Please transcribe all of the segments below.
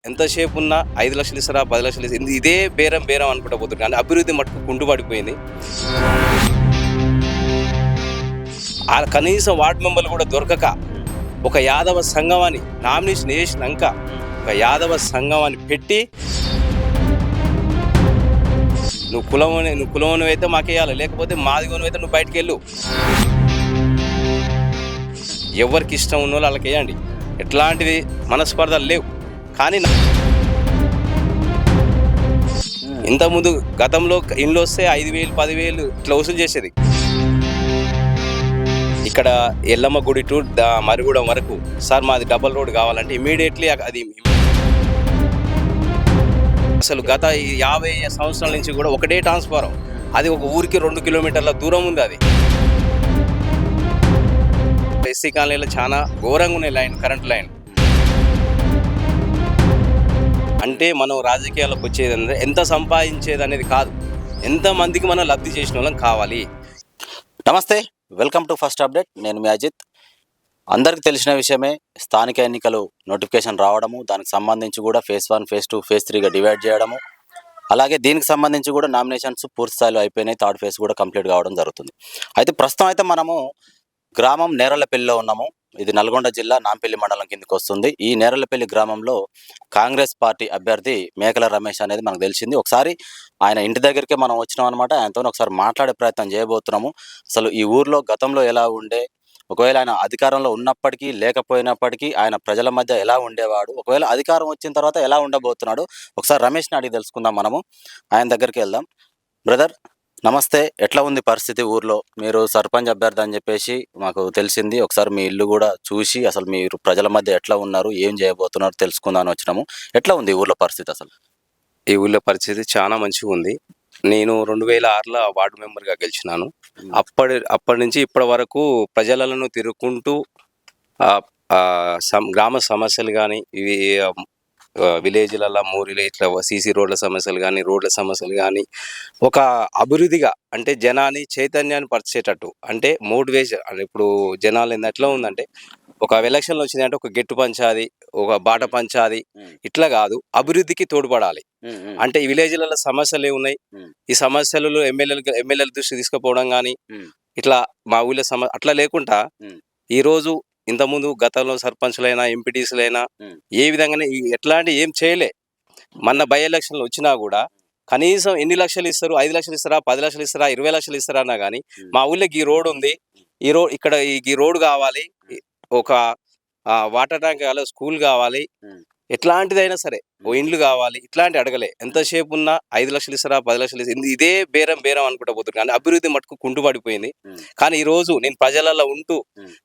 ఎంతసేపు ఉన్నా 5 లక్షలు ఇస్తారా 10 లక్షలు ఇస్తారా ఇదే బేరం బేరం అనుకుంటా పోతుంది. కానీ అభివృద్ధి మట్టుకు కుంటుపడిపోయింది. కనీసం వార్డు మెంబర్లు కూడా దొరకక ఒక యాదవ సంఘం అని నామినేషన్ వేసినాక ఒక యాదవ సంఘం అని పెట్టి నువ్వు కులం అయితే మాకేయాలి, లేకపోతే మాదిగోను అయితే నువ్వు బయటకు వెళ్ళు, ఎవరికి ఇష్టం ఉన్న వాళ్ళు వాళ్ళకి వేయండి. ఎట్లాంటిది మనస్పర్ధలు లేవు. కానీ ఇంతకుముందు గతంలో ఇండ్లు వస్తే 5,000 10,000 ఇట్లా వసూలు చేసేది. ఇక్కడ ఎల్లమ్మ గుడి టు మరుగుడం వరకు సార్ మాది డబల్ రోడ్ కావాలంటే ఇమీడియట్లీ అది అసలు గత 50 సంవత్సరాల నుంచి కూడా ఒకటే ట్రాన్స్ఫారం, అది ఒక ఊరికి 2 కిలోమీటర్ల దూరం ఉంది. అది ఎస్సీ కాలనీలో చాలా ఘోరంగా ఉన్నాయి లైన్, కరెంట్ లైన్. అంటే మనం రాజకీయాలకు వచ్చేది అంటే ఎంత సంపాదించేది అనేది కాదు, ఎంతమందికి మనం లబ్ధి చేసిన వాళ్ళం కావాలి. నమస్తే, వెల్కమ్ టు ఫస్ట్ అప్డేట్. నేను మీ అజిత్. అందరికీ తెలిసిన విషయమే, స్థానిక ఎన్నికలు నోటిఫికేషన్ రావడము, దానికి సంబంధించి కూడా ఫేజ్ 1 ఫేజ్ 2 ఫేజ్ 3గా డివైడ్ చేయడము, అలాగే దీనికి సంబంధించి కూడా నామినేషన్స్ పూర్తి స్థాయిలో అయిపోయినాయి. 3rd ఫేజ్ కూడా కంప్లీట్ కావడం జరుగుతుంది. అయితే ప్రస్తుతం అయితే మనము గ్రామం నేరళ్ళపల్లిలో ఉన్నాము. ఇది నల్గొండ జిల్లా నాంపల్లి మండలం కిందకి వస్తుంది. ఈ నేరళ్ళపల్లి గ్రామంలో కాంగ్రెస్ పార్టీ అభ్యర్థి మేకల రమేష్ అనేది మనకు తెలిసింది. ఒకసారి ఆయన ఇంటి దగ్గరికే మనం వచ్చినాం అనమాట. ఆయనతో ఒకసారి మాట్లాడే ప్రయత్నం చేయబోతున్నాము. అసలు ఈ ఊర్లో గతంలో ఎలా ఉండే, ఒకవేళ ఆయన అధికారంలో ఉన్నప్పటికీ లేకపోయినప్పటికీ ఆయన ప్రజల మధ్య ఎలా ఉండేవాడు, ఒకవేళ అధికారం వచ్చిన తర్వాత ఎలా ఉండబోతున్నాడు, ఒకసారి రమేష్ని అడిగి తెలుసుకుందాం. మనము ఆయన దగ్గరికి వెళ్దాం. బ్రదర్ నమస్తే, ఎట్లా ఉంది పరిస్థితి ఊర్లో? మీరు సర్పంచ్ అభ్యర్థి అని చెప్పేసి మాకు తెలిసింది. ఒకసారి మీ ఇల్లు కూడా చూసి అసలు మీరు ప్రజల మధ్య ఎట్లా ఉన్నారు, ఏం చేయబోతున్నారు తెలుసుకుందామని వచ్చినాము. ఎట్లా ఉంది ఊర్లో పరిస్థితి? అసలు ఈ ఊళ్ళో పరిస్థితి చాలా మంచిగా ఉంది. నేను 2006లో వార్డు మెంబర్గా గెలిచినాను. అప్పటి నుంచి ఇప్పటి వరకు ప్రజలను తిరుగుకుంటూ గ్రామ సమస్యలు కానీ, ఇవి విలేజ్లలో మూరిలో ఇట్లా సీసీ రోడ్ల సమస్యలు కానీ, రోడ్ల సమస్యలు కానీ, ఒక అభివృద్ధిగా అంటే జనాన్ని చైతన్యాన్ని పరిచేటట్టు, అంటే మోటివేషన్. అంటే ఇప్పుడు జనాలు ఎట్లా ఉందంటే, ఒక ఎలక్షన్లు వచ్చిందంటే ఒక గెట్టు పంచాది, ఒక బాట పంచాది, ఇట్లా కాదు, అభివృద్ధికి తోడ్పడాలి. అంటే ఈ విలేజ్లలో సమస్యలు ఏమున్నాయి, ఈ సమస్యలలో ఎమ్మెల్యేల దృష్టి తీసుకుపోవడం కానీ, ఇట్లా మా ఊళ్ళో అట్లా లేకుండా ఈరోజు ఇంతకుముందు గతంలో సర్పంచ్లైనా ఎంపీటీసీలైనా ఏ విధంగానే ఎట్లాంటి ఏం చేయలే. మొన్న బై ఎలక్షన్లు వచ్చినా కూడా కనీసం ఎన్ని లక్షలు ఇస్తారు, 5 లక్షలు ఇస్తారా 10 లక్షలు ఇస్తారా 20 లక్షలు ఇస్తారా అన్నా కానీ మా ఊళ్ళోకి ఈ రోడ్ ఉంది, ఇక్కడ ఈ రోడ్ కావాలి, ఒక వాటర్ ట్యాంక్ కావాలి, స్కూల్ కావాలి, ఎట్లాంటిదైనా సరే ఓ ఇండ్లు కావాలి, ఇట్లాంటి అడగలే. ఎంతసేపు ఉన్నా 5 లక్షలు ఇస్తారా 10 లక్షలు ఇస్తారా ఇదే బేరం బేరం అనుకుంటా పోతుంది. కానీ అభివృద్ధి మట్టుకు కుంటుపడిపోయింది. కానీ ఈ రోజు నేను ప్రజలలో ఉంటూ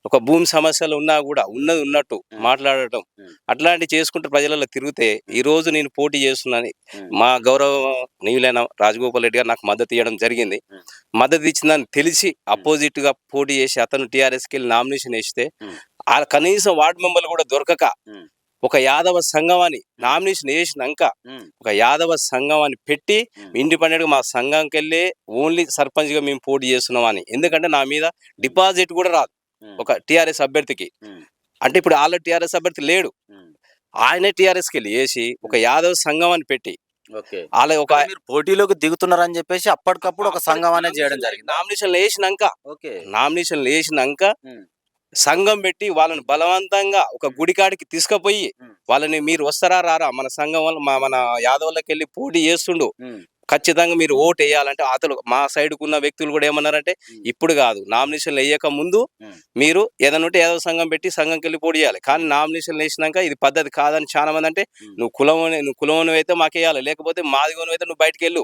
ఒక భూమి సమస్యలు ఉన్నా కూడా ఉన్నది ఉన్నట్టు మాట్లాడటం, అట్లాంటివి చేసుకుంటూ ప్రజలలో తిరిగితే ఈ రోజు నేను పోటీ చేస్తున్నాను. మా గౌరవనీయులైన రాజగోపాల్ రెడ్డి గారు నాకు మద్దతు ఇవ్వడం జరిగింది. మద్దతు ఇచ్చిందని తెలిసి అపోజిట్ గా పోటీ చేసి అతను టీఆర్ఎస్కి వెళ్ళి నామినేషన్ వేస్తే కనీసం వార్డు మెంబర్లు కూడా దొరకక ఒక యాదవ సంఘం అని నామినేషన్ వేసినాక ఒక యాదవ సంఘం అని పెట్టి ఇండిపెండెంట్ గా మా సంఘంకి వెళ్ళి ఓన్లీ సర్పంచ్ గా మేము పోటీ చేస్తున్నాం అని. ఎందుకంటే నా మీద డిపాజిట్ కూడా రాదు ఒక టీఆర్ఎస్ అభ్యర్థికి. అంటే ఇప్పుడు ఆల్రెడీ టీఆర్ఎస్ అభ్యర్థి లేడు, ఆయనే టీఆర్ఎస్కి వెళ్ళి వేసి ఒక యాదవ సంఘం అని పెట్టి అలా ఒక పోటీలోకి దిగుతున్నారని చెప్పేసి అప్పటికప్పుడు ఒక సంఘం అనేది చేయడం జరిగింది. నామినేషన్లు వేసినాక సంఘం పెట్టి వాళ్ళని బలవంతంగా ఒక గుడికాడికి తీసుకుపోయి వాళ్ళని మీరు వస్తారా రారా, మన సంఘం వల్ల మన యాదవులకి వెళ్ళి పోటీ చేస్తుండు, ఖచ్చితంగా మీరు ఓటు వేయాలంటే అతను మా సైడ్కు ఉన్న వ్యక్తులు కూడా ఏమన్నారంటే ఇప్పుడు కాదు, నామినేషన్లు వేయక ముందు మీరు ఏదైనా ఉంటే యాదవ సంఘం పెట్టి సంఘంకి వెళ్ళి పోటీ చేయాలి. కానీ నామినేషన్లు వేసినాక ఇది పద్ధతి కాదని చాలా మంది అంటే నువ్వు కులం అయితే మాకేయాలి, లేకపోతే మాదిగోను అయితే నువ్వు బయటకు వెళ్ళు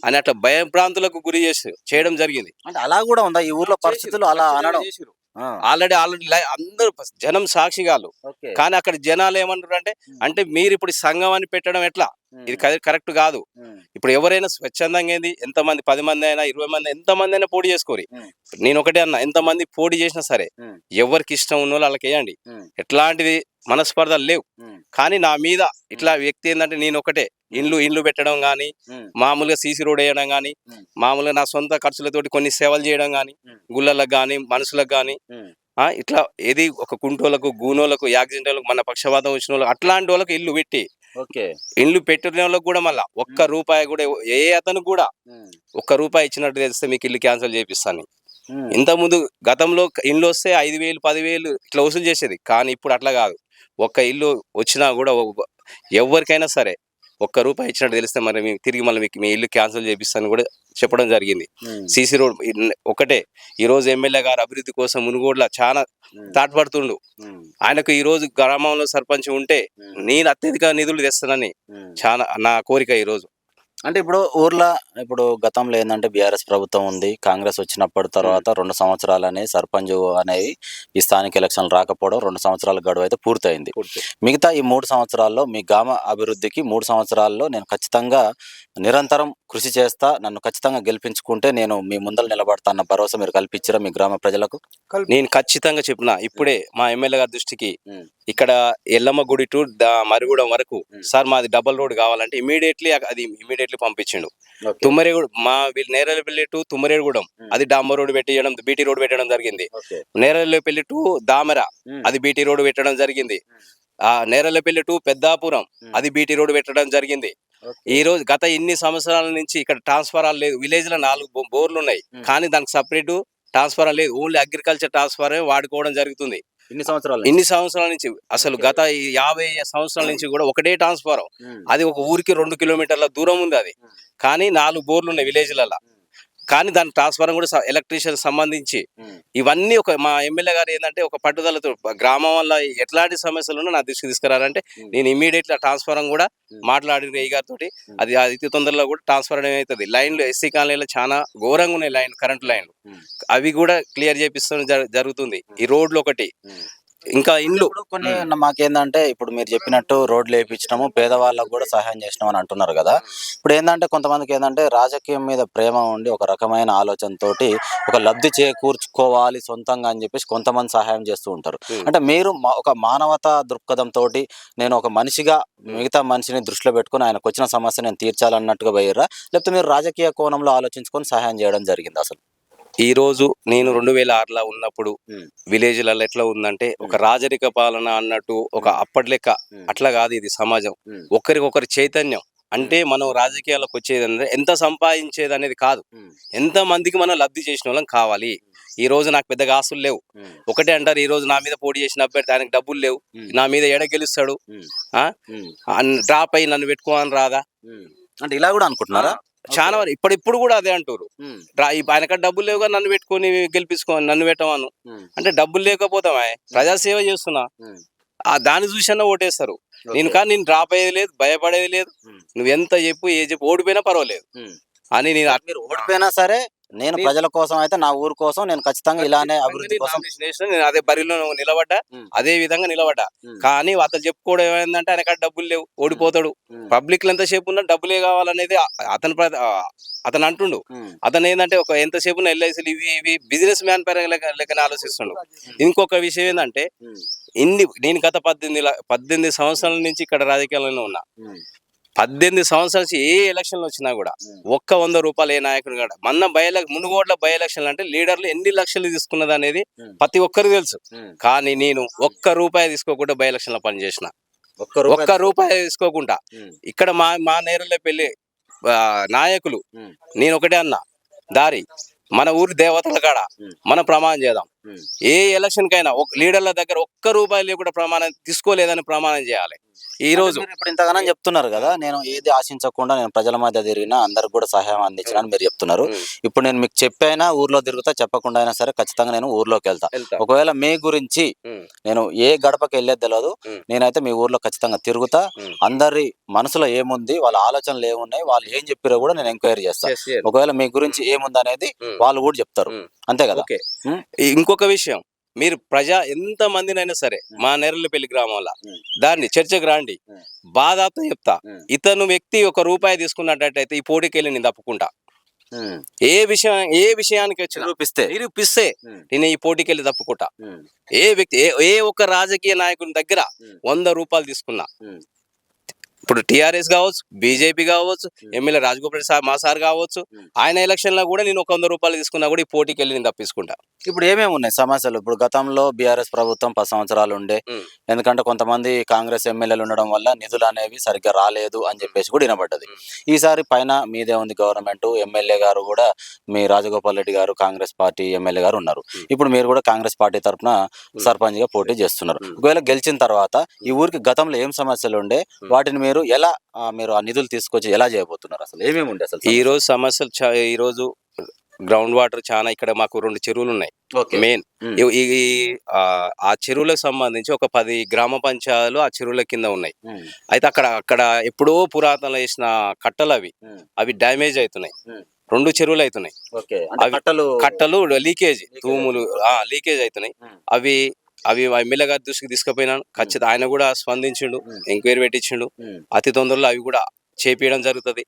అని అట్లా భయభ్రాంతులకు గురి చేయడం జరిగింది. అంటే అలా కూడా ఉందా ఈ ఊర్లో పరిస్థితులు? అలా అనడం ఆల్రెడీ అందరూ జనం సాక్షిగాలు. కానీ అక్కడ జనాలు ఏమంటారు అంటే మీరు ఇప్పుడు సంఘం అని పెట్టడం ఎట్లా, ఇది కరెక్ట్ కాదు. ఇప్పుడు ఎవరైనా స్వచ్ఛందంగా ఏంది, ఎంతమంది 10 మంది అయినా 20 మంది ఎంతమంది అయినా పోటీ చేసుకోరి. నేను ఒకటే అన్నా, ఎంతమంది పోటీ చేసినా సరే ఎవరికి ఇష్టం ఉన్న వాళ్ళకి వేయండి, ఎట్లాంటిది మనస్పర్ధలు లేవు. కానీ నా మీద ఇట్లా వ్యక్తి ఏంటంటే నేను ఒకటే ఇండ్లు పెట్టడం కానీ, మామూలుగా సీసీ రోడ్ వేయడం కానీ, మామూలుగా నా సొంత ఖర్చులతోటి కొన్ని సేవలు చేయడం కానీ, గుళ్ళలకు కానీ మనుషులకు కానీ, ఇట్లా ఏది ఒక కుంటోళ్ళకు గూనోళ్ళకు యాక్సిడెంట్ వాళ్ళకు మన పక్షవాతం వచ్చిన వాళ్ళకి అట్లాంటి వాళ్ళకి ఇల్లు పెట్టి ఓకే. ఇండ్లు పెట్టిన వాళ్ళకి కూడా మళ్ళా ఒక్క రూపాయి కూడా ఏ అతను కూడా ఒక్క రూపాయి ఇచ్చినట్టు తెలిస్తే మీకు ఇల్లు క్యాన్సిల్ చేపిస్తాను. ఇంతకుముందు గతంలో ఇండ్లు వస్తే 5,000 10,000 ఇట్లా వసూలు చేసేది. కానీ ఇప్పుడు అట్లా కాదు. ఒక్క ఇల్లు వచ్చినా కూడా ఎవరికైనా సరే ఒక్క రూపాయి ఇచ్చినట్టు తెలిస్తే మరి మేము తిరిగి మళ్ళీ మీకు మీ ఇల్లు క్యాన్సిల్ చేపిస్తాను కూడా చెప్పడం జరిగింది. సీసీ రోడ్ ఒకటే ఈరోజు ఎమ్మెల్యే గారు అభివృద్ధి కోసం మునుగోడులో చాలా తాటపడుతుండు. ఆయనకు ఈరోజు గ్రామంలో సర్పంచ్ ఉంటే నేను అత్యధిక నిధులు తెస్తానని చాలా నా కోరిక ఈరోజు. అంటే ఇప్పుడు ఊర్లో ఇప్పుడు గతంలో ఏంటంటే బీఆర్ఎస్ ప్రభుత్వం ఉంది, కాంగ్రెస్ వచ్చినప్పటి తర్వాత 2 సంవత్సరాలని సర్పంచ్ అనేవి ఈ స్థానిక ఎలక్షన్లు రాకపోవడం 2 సంవత్సరాల గడువు అయితే పూర్తయింది. మిగతా ఈ 3 సంవత్సరాల్లో మీ గ్రామ అభివృద్ధికి 3 సంవత్సరాల్లో నేను ఖచ్చితంగా నిరంతరం కృషి చేస్తా, నన్ను ఖచ్చితంగా గెలిపించుకుంటే నేను మీ ముందర నిలబడతా అన్న భరోసా మీరు కల్పించారా మీ గ్రామ ప్రజలకు? నేను ఖచ్చితంగా చెప్పిన ఇప్పుడే మా ఎమ్మెల్యే గారి దృష్టికి ఇక్కడ ఎల్లమ్మ గుడి టు మరిగూడెం వరకు సార్ మాది డబల్ రోడ్ కావాలంటే ఇమీడియట్లీ పంపించిండు. తుమ్మరేగూడ మా నేరేళ్ళపల్లి టు తుమ్మరేగూడెం అది డాంబర్ రోడ్ పెట్టియడం, బీటీ రోడ్ పెట్టడం జరిగింది. నేరేళ్ళపల్లి టు దామెర అది బీటీ రోడ్ పెట్టడం జరిగింది. నేరేళ్ళపల్లి టు పెద్దాపురం అది బీటీ రోడ్ పెట్టడం జరిగింది. ఈ రోజు గత ఇన్ని సంవత్సరాల నుంచి ఇక్కడ ట్రాన్స్ఫారాలు లేదు. విలేజ్ లో 4 బోర్లు ఉన్నాయి, కానీ దానికి సపరేట్ ట్రాన్స్ఫారం లేదు. ఓన్లీ అగ్రికల్చర్ ట్రాన్స్ఫారం వాడుకోవడం జరుగుతుంది. ఇన్ని సంవత్సరాల నుంచి అసలు గత 50 సంవత్సరాల నుంచి కూడా ఒకటే ట్రాన్స్ఫారం. అది ఒక ఊరికి 2 కిలోమీటర్ల దూరం ఉంది. అది కానీ 4 బోర్లు ఉన్నాయి విలేజ్లలో. కానీ దాని ట్రాన్స్ఫారం కూడా ఎలక్ట్రీషియన్ సంబంధించి ఇవన్నీ మా ఎమ్మెల్యే గారు ఏంటంటే ఒక పట్టుదలతో గ్రామం వల్ల ఎట్లాంటి సమస్యలు ఉన్నా నా దృష్టికి తీసుకురారంటే నేను ఇమీడియట్లీ ఆ ట్రాన్స్ఫారం కూడా మాట్లాడిన ఈ గారితో అది అతి తొందరలో కూడా ట్రాన్స్ఫర్ అవుతుంది. లైన్లు ఎస్సీ కాలనీలో చాలా ఘోరంగా ఉన్నాయి లైన్, కరెంట్ లైన్లు, అవి కూడా క్లియర్ చేపిస్తాం జరుగుతుంది. ఈ రోడ్లు ఒకటి ఇంకా ఇండ్లు కొన్ని మాకేందంటే ఇప్పుడు మీరు చెప్పినట్టు రోడ్లు వేయించడము పేదవాళ్ళకు కూడా సహాయం చేసినాం అని అంటున్నారు కదా. ఇప్పుడు ఏంటంటే కొంతమందికి ఏంటంటే రాజకీయం మీద ప్రేమ ఉండి ఒక రకమైన ఆలోచనతోటి ఒక లబ్ధి చేకూర్చుకోవాలి సొంతంగా అని చెప్పేసి కొంతమంది సహాయం చేస్తూ ఉంటారు. అంటే మీరు ఒక మానవతా దృక్పథంతో నేను ఒక మనిషిగా మిగతా మనిషిని దృష్టిలో పెట్టుకుని ఆయనకు వచ్చిన సమస్య నేను తీర్చాలన్నట్టుగా పోయారా, లేకపోతే మీరు రాజకీయ కోణంలో ఆలోచించుకొని సహాయం చేయడం జరిగింది? అసలు ఈ రోజు నేను 2006లో ఉన్నప్పుడు విలేజ్లలో ఎట్లా ఉందంటే ఒక రాజరిక పాలన అన్నట్టు ఒక అప్పటి లెక్క అట్లా కాదు. ఇది సమాజం ఒకరికొకరి చైతన్యం. అంటే మనం రాజకీయాలకు వచ్చేది అంటే ఎంత సంపాదించేది అనేది కాదు, ఎంత మందికి మనం లబ్ధి చేసిన వాళ్ళం కావాలి. ఈ రోజు నాకు పెద్దగా ఆస్తులు లేవు. ఒకటే అంటారు, ఈ రోజు నా మీద పోటీ చేసిన అభ్యర్థి ఆయనకు డబ్బులు లేవు, నా మీద ఎడ గెలుస్తాడు, డ్రాప్ అయ్యి నన్ను పెట్టుకోవాలని రాదా అంటే ఇలా కూడా అనుకుంటున్నారా? చాలా వరకు ఇప్పుడు కూడా అదే అంటారు. ఆయనకాడ డబ్బులు లేవుగా నన్ను పెట్టుకొని గెలిపించుకోని నన్ను పెట్టమను అంటే డబ్బులు లేకపోతావా, ప్రజాసేవ చేస్తున్నా దాన్ని చూసన్నా ఓటేస్తారు. నేను డ్రాప్ అయ్యేది లేదు, భయపడేది లేదు. నువ్వు ఎంత చెప్పు ఓడిపోయినా పర్వాలేదు అని మీరు ఓడిపోయినా సరే నేను ప్రజల కోసం అయితే నా ఊరు కోసం నేను ఖచ్చితంగా ఇలానే అభివృద్ధి కోసం నేను అదే బరిలో నిలబడ్డా, అదే విధంగా నిలబడ్డా. కానీ అతను చెప్పుకోవడం ఏమైందంటే ఆయన కాడ డబ్బులు లేవు, ఓడిపోతాడు. పబ్లిక్ లో ఎంతసేపు ఉన్నా డబ్బులే కావాలనేది అతను అంటుండు. అతను ఏంటంటే ఒక ఎంతసేపు ఉన్న ఎల్ఐసీలు ఇవి బిజినెస్ మ్యాన్ లెక్కనే ఆలోచిస్తుండు. ఇంకొక విషయం ఏంటంటే నేను గత 18 సంవత్సరాల నుంచి ఇక్కడ రాజకీయాల్లో ఉన్నా. 18 సంవత్సరాల నుంచి ఏ ఎలక్షన్లు వచ్చినా కూడా ఒక్క 100 రూపాయలు ఏ నాయకుడు కూడా మునుగోడ్ల బై ఎలక్షన్లు అంటే లీడర్లు ఎన్ని లక్షలు తీసుకున్నది అనేది ప్రతి ఒక్కరికి తెలుసు. కానీ నేను ఒక్క రూపాయి తీసుకోకుండా బై ఎలక్షన్లో పనిచేసిన, ఒక్క రూపాయి తీసుకోకుండా. ఇక్కడ మా నేరేళ్ళపల్లి నాయకులు నేను ఒకటే అన్నా, దారి మన ఊరి దేవతల కాడ మనం ప్రమాణం చేద్దాం. ఏ ఎలక్షన్ కైనా లీడర్ల దగ్గర ఒక్క రూపాయి లేకుండా ప్రమాణం తీసుకోలేదని ప్రమాణం చేయాలి. ఈ రోజు ఇప్పుడు ఇంతగానో చెప్తున్నారు కదా, నేను ఏది ఆశించకుండా నేను ప్రజల మధ్య తిరిగినా అందరికి కూడా సహాయం అందించాలని మీరు చెప్తున్నారు. ఇప్పుడు నేను మీకు చెప్పైనా ఊర్లో తిరుగుతా, చెప్పకుండా అయినా సరే ఖచ్చితంగా నేను ఊర్లోకి వెళ్తా. ఒకవేళ మీ గురించి నేను ఏ గడపకి వెళ్ళేది తెలియదు, నేనైతే మీ ఊర్లో ఖచ్చితంగా తిరుగుతా. అందరి మనసులో ఏముంది, వాళ్ళ ఆలోచనలు ఏమున్నాయి, వాళ్ళు ఏం చెప్పారో కూడా నేను ఎంక్వైరీ చేస్తాను. ఒకవేళ మీ గురించి ఏముంది అనేది వాళ్ళు కూడా చెప్తారు, అంతే కదా. ఇంకొక విషయం, మీరు ఎంత మందినైనా సరే మా నేరేళ్ళపల్లి గ్రామంలో దాన్ని చర్చకు రాండి, బాధాతో చెప్తా. ఇతను వ్యక్తి ఒక రూపాయి తీసుకున్నట్టయితే ఈ పోటీకి వెళ్ళి నేను తప్పుకుంటా. ఏ విషయానికి వచ్చి నిరూపిస్తే నేను ఈ పోటీకి వెళ్ళి తప్పుకుంటా. ఏ వ్యక్తి ఏ ఒక్క రాజకీయ నాయకుని దగ్గర 100 రూపాయలు తీసుకున్నా ఇప్పుడు టీఆర్ఎస్ కావచ్చు, బీజేపీ కావచ్చు, ఎమ్మెల్యే రాజగోపాల్ సార్ మా సార్ కావచ్చు, ఆయన ఎలక్షన్లో కూడా నేను ఒక 100 రూపాయలు తీసుకున్నా కూడా ఈ పోటీకి వెళ్ళి నేను తప్పించుకుంటా. ఇప్పుడు ఏమేమి ఉన్నాయి సమస్యలు? ఇప్పుడు గతంలో బీఆర్ఎస్ ప్రభుత్వం 10 సంవత్సరాలు ఉండే, ఎందుకంటే కొంతమంది కాంగ్రెస్ ఎమ్మెల్యేలు ఉండడం వల్ల నిధులు అనేవి సరిగ్గా రాలేదు అని చెప్పేసి కూడా వినబడ్డది. ఈసారి పైన మీదే ఉంది గవర్నమెంట్, ఎమ్మెల్యే గారు కూడా మీ రాజగోపాల్ రెడ్డి గారు కాంగ్రెస్ పార్టీ ఎమ్మెల్యే గారు ఉన్నారు. ఇప్పుడు మీరు కూడా కాంగ్రెస్ పార్టీ తరఫున సర్పంచ్ గా పోటీ చేస్తున్నారు. ఒకవేళ గెలిచిన తర్వాత ఈ ఊరికి గతంలో ఏం సమస్యలు ఉండే, వాటిని మీరు ఎలా మీరు ఆ నిధులు తీసుకొచ్చి ఎలా చేయబోతున్నారు? అసలు ఏమేమి ఉండే అసలు ఈ రోజు సమస్యలు ఈ రోజు గ్రౌండ్ వాటర్ చాలా ఇక్కడ మాకు 2 చెరువులు ఉన్నాయి మెయిన్. ఆ చెరువులకు సంబంధించి ఒక 10 గ్రామ పంచాయతీలు ఆ చెరువుల కింద ఉన్నాయి. అయితే అక్కడ ఎప్పుడో పురాతనలో వేసిన కట్టలు అవి డ్యామేజ్ అవుతున్నాయి. 2 చెరువులు అవుతున్నాయి. కట్టలు లీకేజ్, తూములు లీకేజ్ అవుతున్నాయి. అవి ఎమ్మెల్యే గారి దృష్టికి తీసుకుపోయినాను. ఖచ్చితంగా ఆయన కూడా స్పందించిండు, ఎంక్వైరీ పెట్టించిండు. అతి తొందరలో అవి కూడా చేపియడం జరుగుతుంది.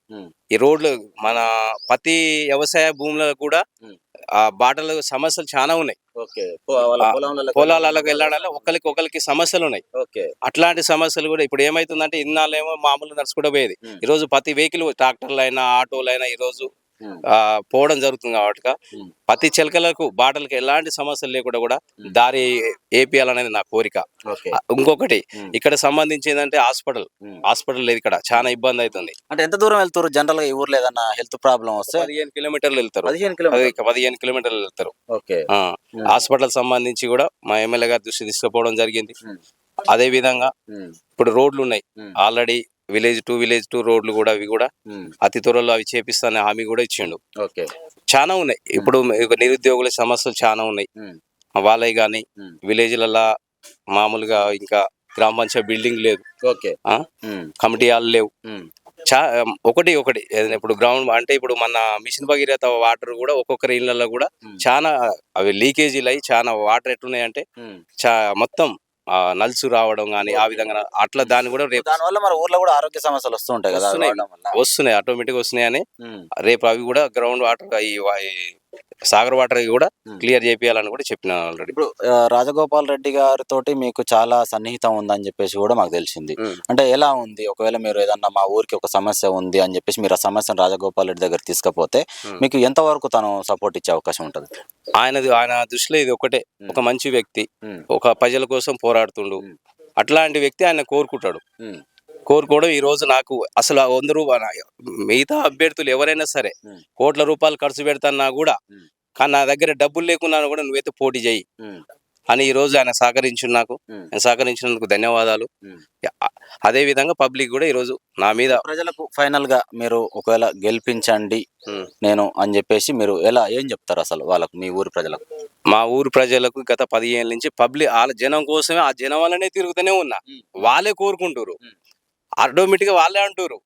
ఈ రోడ్లు మన ప్రతి వ్యవసాయ భూములలో కూడా ఆ బాటల సమస్యలు చాలా ఉన్నాయి. పొలాలకు వెళ్ళడాలి ఒకరికి సమస్యలు ఉన్నాయి. అట్లాంటి సమస్యలు కూడా ఇప్పుడు ఏమైతుందంటే ఇన్నాళ్ళేమో మామూలు నడుచుకుంటూ పోయేది. ఈ రోజు ప్రతి వెహికల్ ట్రాక్టర్లు అయినా ఆటోలు అయినా ఈ రోజు పోవడం జరుగుతుంది. కాబట్టి ప్రతి చిలకలకు బాటలకు ఎలాంటి సమస్యలు లేకుండా కూడా దారి ఏపీయాలనేది నా కోరిక. ఇంకొకటి ఇక్కడ సంబంధించి ఏంటంటే హాస్పిటల్ లేదు ఇక్కడ, చాలా ఇబ్బంది అవుతుంది. అంటే ఎంత దూరం వెళ్తారు జనరల్ గా? ఈ ఊర్లో ఏదన్నా హెల్త్ ప్రాబ్లం వస్తే 15 కిలోమీటర్లు వెళ్తారు. 15 కిలోమీటర్లు వెళ్తారు. హాస్పిటల్ సంబంధించి కూడా మా ఎమ్మెల్యే గారి దృష్టి తీసుకుపోవడం జరిగింది. అదే విధంగా ఇప్పుడు రోడ్లు ఉన్నాయి ఆల్రెడీ, విలేజ్ టు రోడ్లు కూడా అవి కూడా అతి త్వరలో అవి చేపిస్తానని హామీ కూడా ఇచ్చిండు. చాలా ఉన్నాయి. ఇప్పుడు నిరుద్యోగుల సమస్యలు చాలా ఉన్నాయి. వాళ్ళవి కానీ విలేజ్లలో మామూలుగా ఇంకా గ్రామ పంచాయతీ బిల్డింగ్ లేదు, కమిటీ హాల్ లేవు. ఒకటి ఇప్పుడు గ్రౌండ్ అంటే ఇప్పుడు మన మిషన్ భగీరథ వాటర్ కూడా ఒక్కొక్కరి ఇళ్లలో కూడా చాలా అవి లీకేజీలు అయ్యి చాలా వాటర్ ఎట్లున్నాయంటే మొత్తం నల్సు రావడం కానీ ఆ విధంగా అట్లా దాన్ని కూడా రేపు దానివల్ల మన ఊర్లో కూడా ఆరోగ్య సమస్యలు వస్తుంటాయి కదా, వస్తున్నాయి ఆటోమేటిక్ వస్తున్నాయని రేపు అవి కూడా గ్రౌండ్ వాటర్ సాగర్ వాటర్ కూడా క్లియర్ చేపియాలని కూడా చెప్పిన ఆల్రెడీ. ఇప్పుడు రాజగోపాల్ రెడ్డి గారితో మీకు చాలా సన్నిహితం ఉందని చెప్పేసి కూడా మాకు తెలిసింది. అంటే ఎలా ఉంది? ఒకవేళ మీరు ఏదన్నా మా ఊరికి ఒక సమస్య ఉంది అని చెప్పేసి మీరు ఆ సమస్యను రాజగోపాల్ రెడ్డి దగ్గర తీసుకపోతే మీకు ఎంత వరకు తను సపోర్ట్ ఇచ్చే అవకాశం ఉంటుంది? ఆయన దృష్టిలో ఇది ఒకటే, ఒక మంచి వ్యక్తి, ఒక ప్రజల కోసం పోరాడుతుండు. అట్లాంటి వ్యక్తి ఆయన కోరుకోవడం ఈ రోజు నాకు అసలు 100 రూపాయలు మిగతా అభ్యర్థులు ఎవరైనా సరే కోట్ల రూపాయలు ఖర్చు పెడతాన్నా కూడా, కానీ నా దగ్గర డబ్బులు లేకున్నా కూడా నువ్వైతే పోటీ చేయి అని ఈ రోజు ఆయన సహకరించినందుకు ధన్యవాదాలు. అదే విధంగా పబ్లిక్ కూడా ఈ రోజు నా మీద ప్రజలకు ఫైనల్ గా మీరు ఒకవేళ గెలిపించండి నేను అని చెప్పేసి మీరు ఏం చెప్తారు అసలు వాళ్ళకు, మీ ఊరి ప్రజలకు? మా ఊరు ప్రజలకు గత 10 ఏళ్ళ నుంచి పబ్లిక్ వాళ్ళ జనం కోసమే, ఆ జనం వల్లనే తిరుగుతూనే ఉన్నా. వాళ్ళే కోరుకుంటారు, ఆటోమేటిక్గా వాళ్ళే అంటారు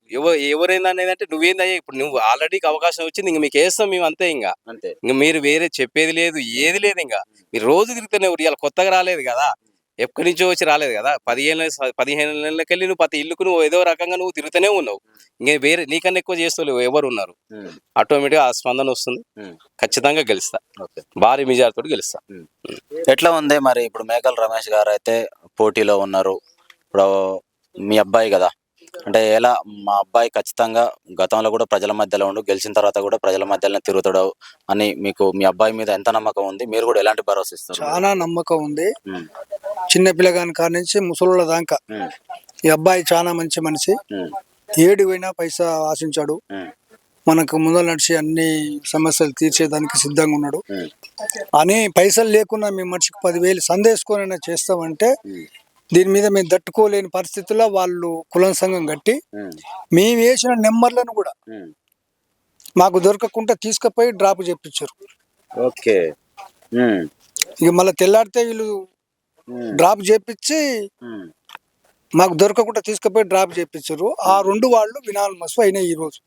ఎవరైంది అనేది. అంటే నువ్వేందయ్యా, ఇప్పుడు నువ్వు ఆల్రెడీ అవకాశం వచ్చింది, ఇంక మీకు వేస్తాం మేము అంతే. ఇంకా మీరు వేరే చెప్పేది లేదు, ఏది లేదు. ఇంకా మీరు రోజు తిరుగుతూనే ఇలా కొత్తగా రాలేదు కదా, ఎక్కడి నుంచో వచ్చి రాలేదు కదా. 15 నెలలకెళ్ళి నువ్వు ప్రతి ఇల్లుకు నువ్వు ఏదో రకంగా నువ్వు తిరుగుతూనే ఉన్నావు. ఇంకా వేరే నీకన్నా ఎక్కువ చేస్తలేవు ఎవరు ఉన్నారు. ఆటోమేటిక్గా ఆ స్పందన వస్తుంది. ఖచ్చితంగా గెలుస్తా, భారీ మెజారిటీతో గెలుస్తా. ఎట్లా ఉంది మరి? ఇప్పుడు మేకల రమేష్ గారు అయితే పోటీలో ఉన్నారు. ఇప్పుడు మీ అబ్బాయి కదా, అంటే ఎలా మా అబ్బాయి ఖచ్చితంగా గతంలో కూడా ప్రజల మధ్యలో ఉండు, గెలిచిన తర్వాత కూడా ప్రజల మధ్యలోనే తిరుగుతాడు అని మీకు మీ అబ్బాయి మీద ఎంత నమ్మకం ఉంది? మీరు కూడా ఎలాంటి భరోసా ఇస్తారు? చాలా నమ్మకం ఉంది. చిన్న పిల్లగాని కాడ నుంచి ముసలోళ్ళ దాకా ఈ అబ్బాయి చాలా మంచి మనిషి. ఏడు పోయినా పైసా ఆశించాడు. మనకు ముందర నడిచి అన్ని సమస్యలు తీర్చేదానికి సిద్ధంగా ఉన్నాడు. అని పైసలు లేకున్నా మేము మనిషికి 10,000 సందేసుకొని చేస్తామంటే దీని మీద మేము తట్టుకోలేని పరిస్థితుల్లో వాళ్ళు కులం సంఘం కట్టి మేము వేసిన నెంబర్లను కూడా మాకు దొరకకుండా తీసుకుపోయి డ్రాప్ చేపించారు. ఇక మళ్ళీ తెల్లాడితే వీళ్ళు డ్రాప్ చేపించి మాకు దొరకకుండా తీసుకుపోయి డ్రాప్ చేపించారు. ఆ 2 వాళ్ళు వినాల్మస్ అయినాయి ఈ రోజు.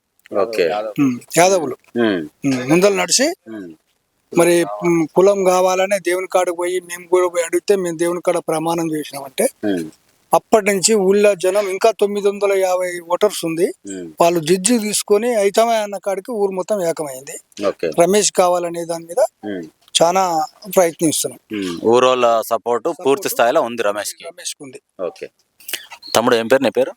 యాదవులు ముందర నడిచి మరి కులం కావాలనే దేవుని కాడకు పోయి మేము కూడా పోయి అడిగితే మేము దేవుని కాడ ప్రమాణం చేసినామంటే అప్పటి నుంచి ఊళ్ళో జనం ఇంకా 950 ఓటర్స్ ఉంది. వాళ్ళు జడ్జి తీసుకొని అయితమే అన్న కాడికి ఊరు మొత్తం ఏకమైంది. రమేష్ కావాలనే దాని మీద చాలా ప్రయత్నిస్తున్నాం. ఊరోళ్ళ సపోర్ట్ పూర్తి స్థాయిలో ఉంది రమేష్ కి ఉంది. తమ్ముడు ఏం పేరు? నీ పేరు?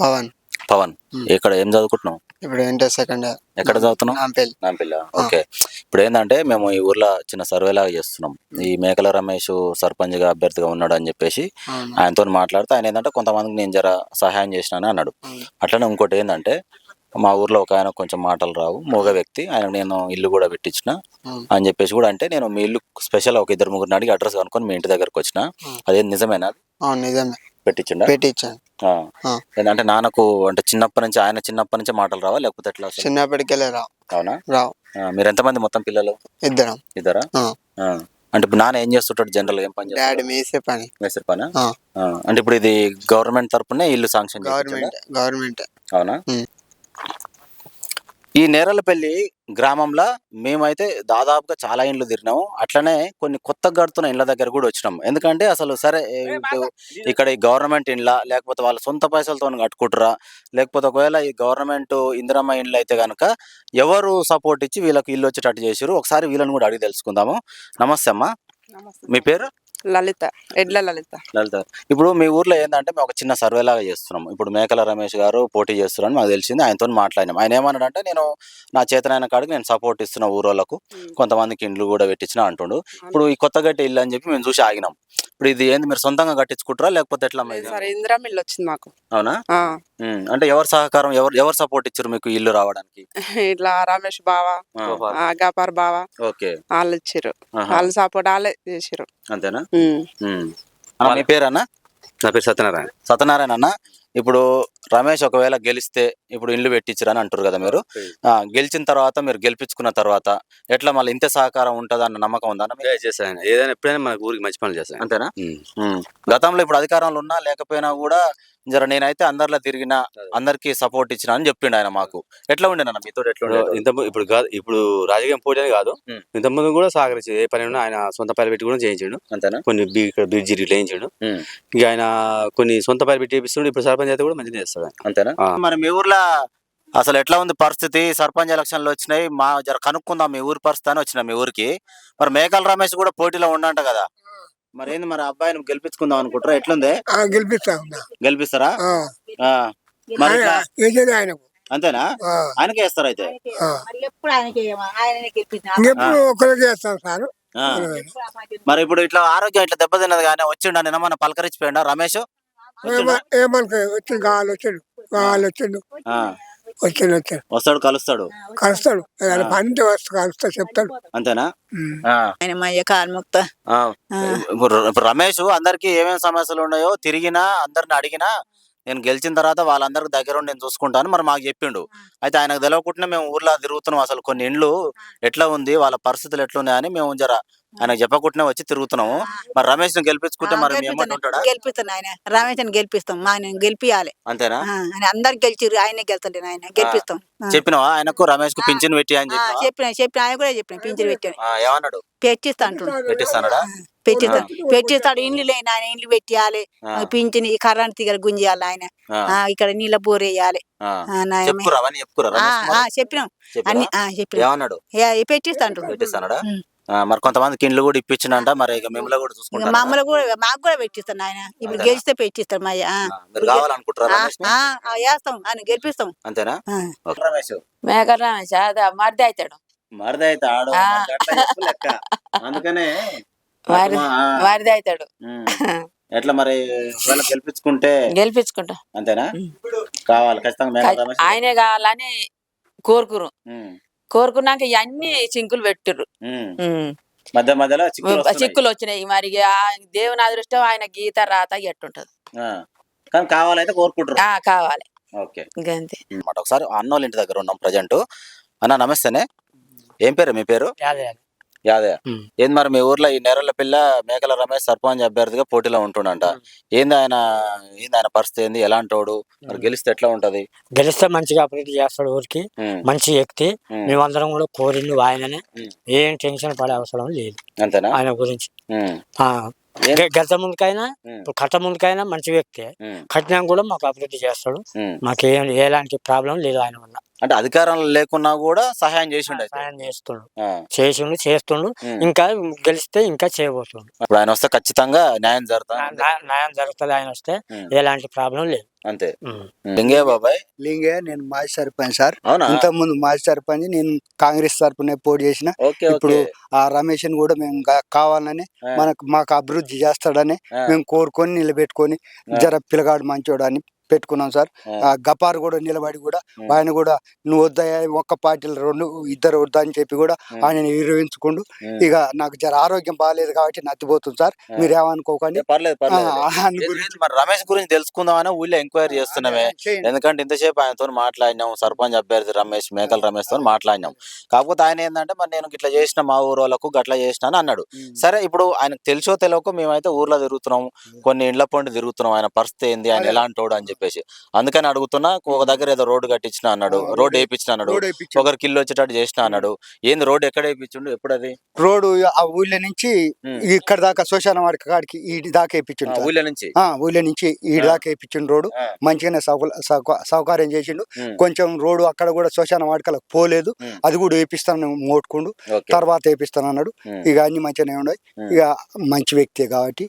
పవన్. పవన్, ఇక్కడ ఏం చదువుకుంటున్నావు? ఇప్పుడు ఇంటర్ సెకండ్ ఇయర్. ఎక్కడ చదువుతున్నావు? నాంపల్లి. నాంపల్లి. ఓకే. ఇప్పుడు ఏంటంటే మేము ఈ ఊర్లో చిన్న సర్వే లాగా చేస్తున్నాం. ఈ మేకల రమేష్ సర్పంచ్గా అభ్యర్థిగా ఉన్నాడు అని చెప్పేసి అవును. ఆయనతో మాట్లాడితే ఆయన ఏంటంటే కొంతమందికి నేను జర సహాయం చేసినాను అన్నాడు. అవును. అట్లనే ఇంకోటి ఏంటంటే మా ఊర్లో ఒక ఆయన కొంచెం మాటలు రావు, మూగ వ్యక్తి, ఆయన నేను ఇల్లు కూడా పెట్టించిన అవును. అని చెప్పేసి కూడా అంటే నేను మీ ఇల్లు స్పెషల్ ఒక 2-3 అడిగి అడ్రస్ కనుక్కొని మీ ఇంటి దగ్గరకు వచ్చిన. అదేం నిజమేనా? అవును, నిజమే. పెట్టించిండా? పెట్టించాను. ఏంటంటే నాన్నకు అంటే చిన్నప్పటి నుంచి ఆయన చిన్నప్పటి నుంచి మాటలు రావా లేకపోతే ఎట్లా అసలు? చిన్నప్పటికెళ్ళి రావు. అవునా? రావు. మీరు ఎంతమంది మొత్తం పిల్లలు? ఇద్దరం. ఇద్దరా? అంటే ఇప్పుడు నాన్న ఏం చేస్తుంటాడు జనరల్, ఏం పని చేస్తాడు? డాడీ మేసే పని. మేస్త్రి పనా? అంటే ఇప్పుడు ఇది గవర్నమెంట్ తరపునే ఇల్లు శాంక్షన్ చేయించాడా? గవర్నమెంట్. అవునా? ఈ నేరలపల్లి గ్రామంలో మేమైతే దాదాపుగా చాలా ఇండ్లు తిరిగినాము. అట్లనే కొన్ని కొత్త కడుతున్న ఇండ్ల దగ్గర కూడా వచ్చినాం. ఎందుకంటే అసలు సరే ఇక్కడ ఈ గవర్నమెంట్ ఇండ్ల లేకపోతే వాళ్ళ సొంత పైసలతో కట్టుకుంటారా, లేకపోతే ఒకవేళ ఈ గవర్నమెంట్ ఇందిరమ్మ ఇండ్లు అయితే కనుక ఎవరు సపోర్ట్ ఇచ్చి వీళ్ళకి ఇల్లు వచ్చేటట్టు చేసారు, ఒకసారి వీళ్ళని కూడా అడిగి తెలుసుకుందాము. నమస్తే అమ్మా, మీ పేరు? లలిత, ఎడ్ల లలిత. లలిత, ఇప్పుడు మీ ఊర్లో ఏంటంటే మేము ఒక చిన్న సర్వే లాగా చేస్తున్నాం. ఇప్పుడు మేకల రమేష్ గారు పోటీ చేస్తున్నారని మాకు తెలిసింది. ఆయనతో మాట్లాడినాం. ఆయన ఏమన్నాడంటే నేను నా చేతనైన కాడికి నేను సపోర్ట్ ఇస్తున్న ఊరోళ్ళకు, కొంతమందికి ఇండ్లు కూడా పెట్టించిన అంటుండు. ఇప్పుడు ఈ కొత్త గట్టి ఇల్లు అని చెప్పి మేము చూసి ఆగినాం. ఇప్పుడు ఇది ఏంది, మీరు సొంతంగా కట్టించుకుంటారా లేకపోతే ఎట్లా? సరే, ఇందిరా మిల్లు వచ్చింది మాకు. అవునా? అంటే ఎవరు సహకారం, ఎవరు సపోర్ట్ ఇచ్చారు మీకు ఇల్లు రావడానికి? ఇట్లా రమేష్ బావా, గపార్ బావా, ఓకే, వాళ్ళు ఇచ్చారు. వాళ్ళు సపోర్ట్ వాళ్ళే చేసారు. అంతేనా? మీ పేరన్నా? నా పేరు సత్యనారాయణ. సత్యనారాయణ అన్న, ఇప్పుడు రమేష్ ఒకవేళ గెలిస్తే ఇప్పుడు ఇల్లు పెట్టించారని అంటారు కదా మీరు, గెలిచిన తర్వాత మీరు గెలిపించుకున్న తర్వాత ఎట్లా మళ్ళీ ఇంత సహకారం ఉంటుందా అన్న నమ్మకం ఉందా? చేస్తాను, ఏదైనా ఎప్పుడైనా మన ఊరికి మంచి పనులు చేస్తాను. అంతేనా? గతంలో ఇప్పుడు అధికారంలో ఉన్నా లేకపోయినా కూడా జర నేనైతే అందరిలో తిరిగిన, అందరికి సపోర్ట్ ఇచ్చిన అని చెప్పిండు ఆయన మాకు. ఎట్లా ఉండేనన్న మీతో? ఎట్లా ఉండే? ఇప్పుడు కాదు, ఇప్పుడు రాజకీయం పోటీ అని కాదు, ఇంతకుముందు కూడా సహకరించింది. ఏ పని ఉన్నా ఆయన సొంత పని పెట్టి కూడా చేయించాడు. అంతేనా? కొన్ని బ్రిడ్జి ఇట్లా వేయించాడు. ఇక ఆయన కొన్ని సొంత పని పెట్టి చేపిస్తున్నాడు. ఇప్పుడు సర్పంచ్ అయితే కూడా మంచిగా చేస్తాడు. అంతేనా? మరి మీ ఊర్లో అసలు ఎట్లా ఉంది పరిస్థితి? సర్పంచ్ ఎలక్షన్లు వచ్చినాయి, మా జర కనుక్కుందాం మీ ఊరి పరిస్థితి అని వచ్చిన మీ ఊరికి. మరి మేకల రమేష్ కూడా పోటీలో ఉండంట కదా, మరి ఏంది మరి అబ్బాయిని గెలిపించుకుందాం అనుకుంటారా? ఎట్లుంది? గెలిపిస్తారా? మరి అంతేనా? ఆయనకే వేస్తారు అయితే? మరి ఇప్పుడు ఇట్లా ఆరోగ్యం ఇట్లా దెబ్బతిన్నది కానీ వచ్చిండ నిన్న మన పలకరించిపోయిండా రమేష్? వస్తాడు, కలుస్తాడు చెప్తాడు. అంతేనా? కార్ముక్త. ఇప్పుడు రమేష్ అందరికి ఏమేమి సమస్యలు ఉన్నాయో తిరిగినా, అందరిని అడిగినా నేను గెలిచిన తర్వాత వాళ్ళందరికి దగ్గర ఉండి నేను చూసుకుంటాను మరి మాకు చెప్పిండు. అయితే ఆయనకు తెలియకుండా మేము ఊర్లో తిరుగుతున్నాం. అసలు కొన్ని ఇండ్లు ఎట్లా ఉంది, వాళ్ళ పరిస్థితులు ఎట్లున్నాయని మేము జర ఆయనకు చెప్పకుండానే వచ్చి తిరుగుతున్నాము. మరి రమేష్ ను గెలిపించుకుంటే మరి ఏమంటుంటాడా? గెలిపిస్తాను, ఆయన రమేష్ అని గెలిపిస్తాం. ఆయన గెలిపియాలి. అంతేనా? ఆయన అందరికి గెలిచిరు, ఆయనే గెలుతాడు, ఆయన గెలిపిస్తాం. చెప్పినావా ఆయనకు రమేష్ కు పింఛన్ పెట్టి అని చెప్పిన ఆయన కూడా చెప్పిన పింఛన్ పెట్టాను. ఏమన్నాడు? పెట్టిస్తా అంటున్నాడు. పెట్టిస్తాడా? పెట్టిస్తాడు. ఇండ్లు లేని ఆయన ఇండ్లు పెట్టియాలి, పింఛన్ కరెంట్ తీగలు గుంజేయాలి, ఆయన ఇక్కడ నీళ్ళ బోర్ వేయాలి. చెప్పినాం అన్ని ఏమన్నాడు? పెట్టిస్తా అంటున్నాడు. పెట్టిస్తాడా? మరి కొంతమందికి ఇండ్లు కూడా ఇప్పించినంట, మరి ఇక మిమ్మల్ని కూడా చూసుకుంటారు. మమ్మల్ని కూడా మాకు కూడా పెట్టిస్తాను ఆయన. ఇప్పుడు గెలిస్తే పెట్టిస్తాడు. కావాలనుకుంటారా? వేస్తాం, ఆయన గెలిపిస్తాం. అంతేనా? రమేష్ మేకల రమేష్ మరిది అవుతాడు. మరిది అయితే ఆడు లెక్క, అందుకనే మరిది అవుతాడు. ఎట్లా మరి గెలిపించుకుంటా. అంతేనా? కావాలి ఖచ్చితంగా ఆయనే కావాలని కోరుకున్నాక ఇవన్నీ చింకులు పెట్టిర్రు. మధ్య మధ్యలో చిక్కులు వచ్చినాయి. మరి దేవుని అదృష్టం, ఆయన గీత రాత ఎట్టుంటది. కానీ కావాలైతే కోరుకుంటారు. కావాలి. ఓకే, ఇంకంతే. ఒకసారి అన్నోళ్ళ ఇంటి దగ్గర ఉన్నాం ప్రజెంట్. అన్న నమస్తేనే, ఏం పేరు మీ పేరు? యాదయ్య. ఏంది మరి మీ ఊర్లో ఈ నేరలపల్లి మేకల రమేష్ సర్పంచ్ అభ్యర్థిగా పోటీలో ఉంటుండంట. ఏంది ఆయన పరిస్థితి ఏంది, ఎలాంటోడు, మరి గెలిస్తే ఎట్లా ఉంటది? గెలిస్తే మంచిగా అభివృద్ధి చేస్తాడు ఊరికి, మంచి వ్యక్తి. మేమందరం కూడా కోరిండు ఆయననే, ఏం టెన్షన్ పడే అవసరం లేదు. అంతేనా? ఆయన గురించి గత ముందుకైనా ఇప్పుడు కట్ట ముందుకైనా మంచి వ్యక్తి, కట్టినా కూడా మాకు అభివృద్ధి చేస్తాడు. మాకు ఎలాంటి ప్రాబ్లం లేదు ఆయన వల్ల. అంటే అధికారంలో లేకున్నా కూడా సహాయం చేసిండు అయితే. సాయం చేస్తుండు ఆ. చేస్తుండు ఉమ్. ఇంకా గెలిస్తే ఇంకా చేయబోతుండు. ఇప్పుడు ఆయన వస్తే ఖచ్చితంగా న్యాయం జరుగుతా న్యాయం జరుగుతుంది ఆయన వస్తే ఉమ్. ఎలాంటి ప్రాబ్లం లేదు. అంతే. ఉమ్. లింగయ్య బాబాయ్. లింగయ్య, నేను మాజీ సర్పంచ్ సార్. అవునా? ఇంత ముందు మాజీ సర్పంచ్, నేను కాంగ్రెస్ తరపునే పోటీ చేసిన. ఓకే ఇప్పుడు ఓకే. ఆ రమేష్ కూడా మేము కావాలని ఆ. మాకు అభివృద్ధి చేస్తాడని ఆ. మేము కోరుకొని నిలబెట్టుకొని ఆ. జర పిల్లగాడు మంచోడు అని పెట్టుకున్నాం సార్. ఆ. ఆ గపార్ కూడా నిలబడి కూడా ఉమ్. ఆయన కూడా నువ్వు వద్దా, ఒక్క పార్టీలు ఇద్దరు వద్దా అని చెప్పి కూడా ఆయన నిర్వహించుకుంటూ ఉమ్. ఇక నాకు జర ఆరోగ్యం బాగాలేదు కాబట్టి నత్తిపోతుంది సార్. ఆ. మీరు ఏమనుకోకండి. పర్లేదు పర్లేదు. ఆయన ఏంది గురించి మరి రమేష్ గురించి తెలుసుకుందామని ఊళ్ళో ఎంక్వైరీ చేస్తున్నామే. చేయండి. ఎందుకంటే ఇంతసేపు ఆయనతో మాట్లాడినాం, సర్పంచ్ అభ్యర్థి రమేష్, మేకల రమేష్ తో మాట్లాడినాం. కాకపోతే ఆయన ఏంటంటే మరి నేను ఇట్లా చేసిన మా ఊరు వాళ్ళకు గట్లా చేసిన అని అన్నాడు. సరే ఇప్పుడు ఆయనకు తెలుసో తెలియకో మేమైతే ఊర్లో తిరుగుతున్నాం, కొన్ని ఇండ్ల పండు తిరుగుతున్నాం, ఆయన పరిస్థితి ఏంది, ఆయన ఎలాంటి వాడు అని చెప్పేసి. అందుకని అడుగుతున్నా. ఒక దగ్గర ఏదో రోడ్డు కట్టించిన అన్నాడు, రోడ్డు వేయించిన అన్నాడు, రోడ్ వేయించాడు. ఒకరికి ఇల్లు వచ్చేటట్టు చేసిన అన్నాడు. ఏంది రోడ్డు ఎక్కడ వేయించుండు, ఎప్పుడు అది? రోడ్డు ఆ ఊళ్ళో నుంచి ఉమ్. ఇక్కడ దాకా శ్మశాన వాడికి కాడికి ఈ దాకా వేయించిండు సార్. ఊళ్ళో నుంచి. ఊళ్ళో నుంచి ఈ దాకా వేయించిండు రోడ్డు. ఆ. మంచిగానే సౌకర్యం చేసిండు. ఉమ్. కొంచెం రోడ్డు అక్కడ కూడా శ్మశాన వాడికలకు పోలేదు, ఉమ్. అది కూడా వేపిస్తాను మోటుకుండు, ఓకే. తర్వాత వేపిస్తాను అన్నాడు. ఉమ్. ఇక అన్ని మంచిగానే ఉన్నాయి. ఉమ్. ఇక మంచి వ్యక్తే కాబట్టి